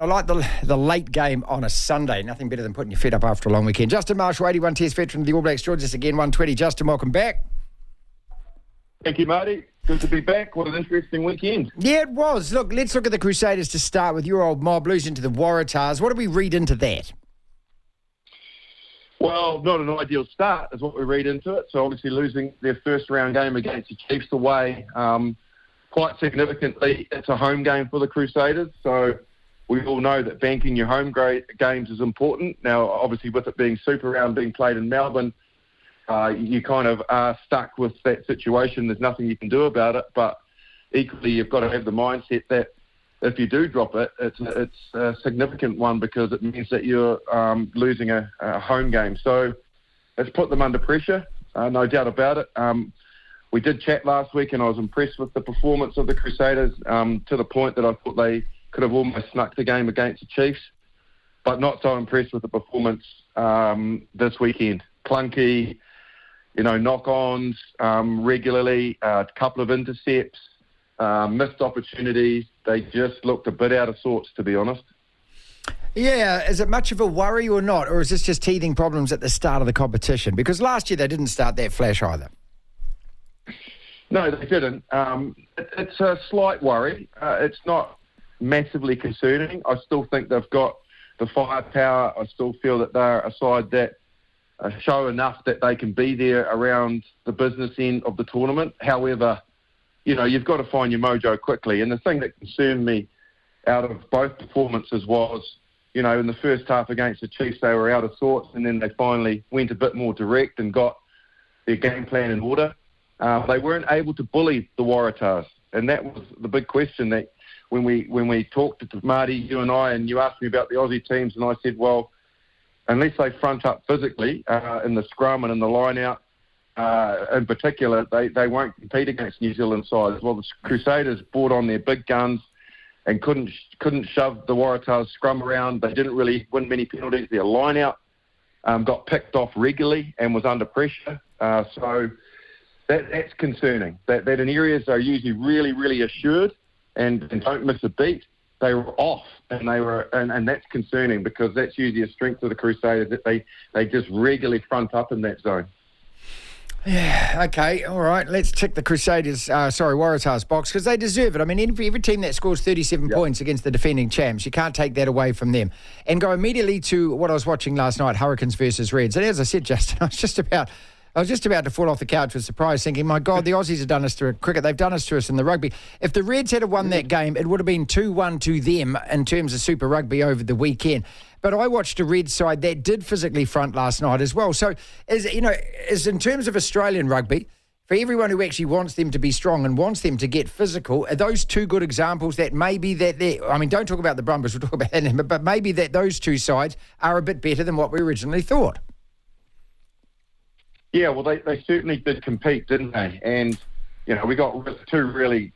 I like the late game on a Sunday. Nothing better than putting your feet up after a long weekend. Justin Marshall, 81 Test veteran of the All Blacks, joins us again, 120. Justin, welcome back. Thank you, Marty. Good to be back. What an interesting weekend. Yeah, it was. Look, let's look at the Crusaders to start with. Your old mob losing to the Waratahs. What do we read into that? Well, not an ideal start is what we read into it. So obviously losing their first round game against the Chiefs away quite significantly. It's a home game for the Crusaders. So we all know that banking your home games is important. Now, obviously with it being Super Round being played in Melbourne, you kind of are stuck with that situation. There's nothing you can do about it. But equally, you've got to have the mindset that if you do drop it, it's a significant one because it means that you're losing a home game. So it's put them under pressure, no doubt about it. We did chat last week and I was impressed with the performance of the Crusaders to the point that I thought they could have almost snuck the game against the Chiefs, but not so impressed with the performance this weekend. Plunket, knock-ons regularly, a couple of intercepts, missed opportunities. They just looked a bit out of sorts, to be honest. Yeah, is it much of a worry or not? Or is this just teething problems at the start of the competition? Because last year they didn't start that flash either. No, they didn't. It's a slight worry. It's not massively concerning. I still think they've got the firepower. I still feel that they're a side that show enough that they can be there around the business end of the tournament. However, you've got to find your mojo quickly. And the thing that concerned me out of both performances was, in the first half against the Chiefs, they were out of sorts, and then they finally went a bit more direct and got their game plan in order. They weren't able to bully the Waratahs, and that was the big question that when we talked to Marty, you and I, and you asked me about the Aussie teams, and I said, well, unless they front up physically in the scrum and in the line-out, in particular, they won't compete against New Zealand sides. Well, the Crusaders brought on their big guns and couldn't shove the Waratahs scrum around. They didn't really win many penalties. Their line-out got picked off regularly and was under pressure. So that's concerning. That in areas they're usually really, really assured and don't miss a beat, they were off, and that's concerning because that's usually a strength of the Crusaders, that they just regularly front up in that zone. Yeah, okay, all right. Let's tick the Waratahs box because they deserve it. I mean, every team that scores 37 points against the defending champs, you can't take that away from them. And go immediately to what I was watching last night, Hurricanes versus Reds. And as I said, Justin, I was just about to fall off the couch with surprise, thinking, my God, the Aussies have done us to cricket. They've done us to us in the rugby. If the Reds had won that game, it would have been 2-1 to them in terms of Super Rugby over the weekend. But I watched a Reds side that did physically front last night as well. So, is in terms of Australian rugby, for everyone who actually wants them to be strong and wants them to get physical, are those two good examples that maybe don't talk about the Brumbies, we'll talk about that, but maybe that those two sides are a bit better than what we originally thought? Yeah, well, they certainly did compete, didn't they? And, we got two really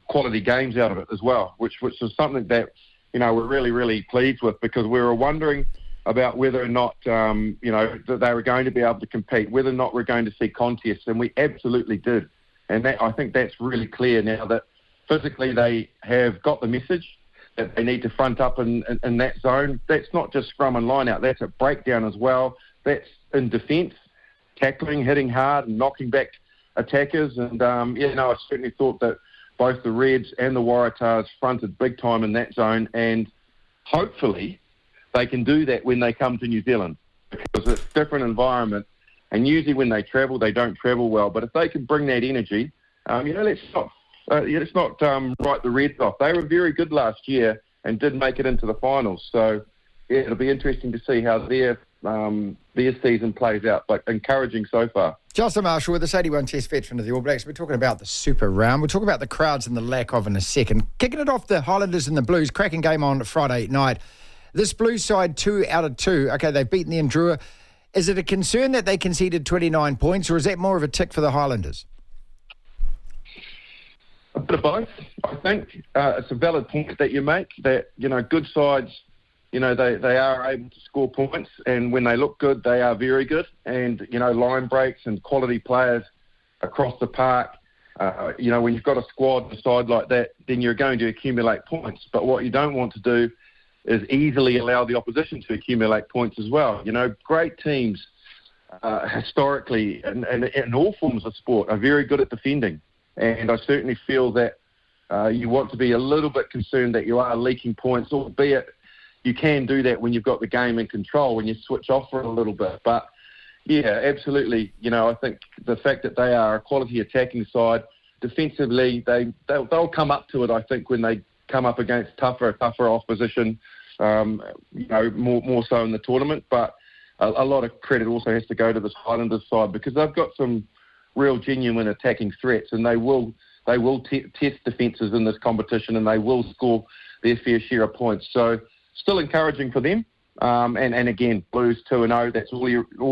quality games out of it as well, which was something that, we're really, really pleased with because we were wondering about whether or not, that they were going to be able to compete, whether or not we're going to see contests, and we absolutely did. And I think that's really clear now that physically they have got the message that they need to front up in that zone. That's not just scrum and line out, that's a breakdown as well. That's in defence. Tackling, hitting hard, and knocking back attackers. And, I certainly thought that both the Reds and the Waratahs fronted big time in that zone. And hopefully they can do that when they come to New Zealand because it's a different environment. And usually when they travel, they don't travel well. But if they can bring that energy, let's not write the Reds off. They were very good last year and did make it into the finals. So, yeah, it'll be interesting to see how their season plays out, but encouraging so far. Justin Marshall with us, 81 Test veteran of the All Blacks. We're talking about the Super Round. We'll talk about the crowds and the lack of in a second. Kicking it off, the Highlanders and the Blues. Cracking game on Friday night. This Blues side, 2 out of 2. Okay, they've beaten the Endura. Is it a concern that they conceded 29 points, or is that more of a tick for the Highlanders? A bit of both, I think. It's a valid point that you make, that, good sides, they are able to score points, and when they look good, they are very good. And, line breaks and quality players across the park, when you've got a squad on the side like that, then you're going to accumulate points. But what you don't want to do is easily allow the opposition to accumulate points as well. You know, great teams historically and in all forms of sport are very good at defending. And I certainly feel that you want to be a little bit concerned that you are leaking points, albeit you can do that when you've got the game in control, when you switch off for a little bit. But, yeah, absolutely. You know, I think the fact that they are a quality attacking side, defensively, they'll come up to it, I think, when they come up against tougher opposition, you know, more so in the tournament. But a lot of credit also has to go to this Highlanders side because they've got some real genuine attacking threats, and they will test defences in this competition, and they will score their fair share of points. So still encouraging for them. And again, Blues 2-0, that's all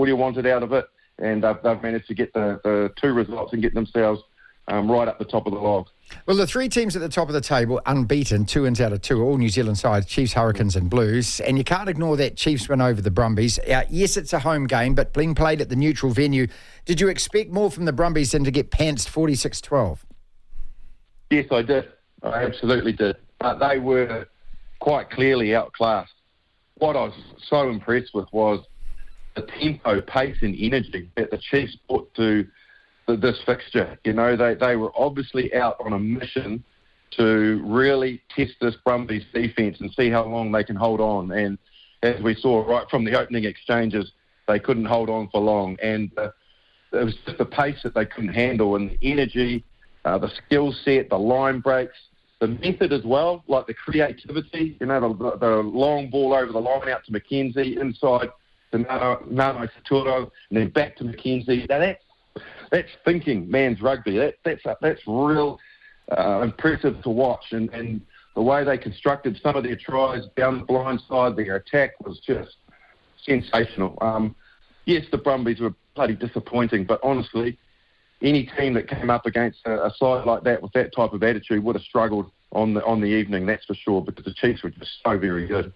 you wanted out of it. And they've managed to get the 2 results and get themselves right up the top of the log. Well, the 3 teams at the top of the table, unbeaten, 2 wins out of 2, all New Zealand sides, Chiefs, Hurricanes and Blues. And you can't ignore that Chiefs win over the Brumbies. Yes, it's a home game, but being played at the neutral venue, did you expect more from the Brumbies than to get pantsed 46-12? Yes, I did. I absolutely did. But they were quite clearly outclassed. What I was so impressed with was the tempo, pace and energy that the Chiefs put to this fixture. You know, they were obviously out on a mission to really test this Brumbies defence and see how long they can hold on. And as we saw right from the opening exchanges, they couldn't hold on for long. And it was just the pace that they couldn't handle, and the energy, the skill set, the line breaks, the method as well, like the creativity, you know, the long ball over the line out to McKenzie, inside to Nano Saturo, and then back to McKenzie. Now that's thinking man's rugby. That's real impressive to watch. And the way they constructed some of their tries down the blind side, their attack was just sensational. Yes, the Brumbies were bloody disappointing, but honestly, any team that came up against a side like that with that type of attitude would have struggled on the evening, that's for sure, because the Chiefs were just so very good.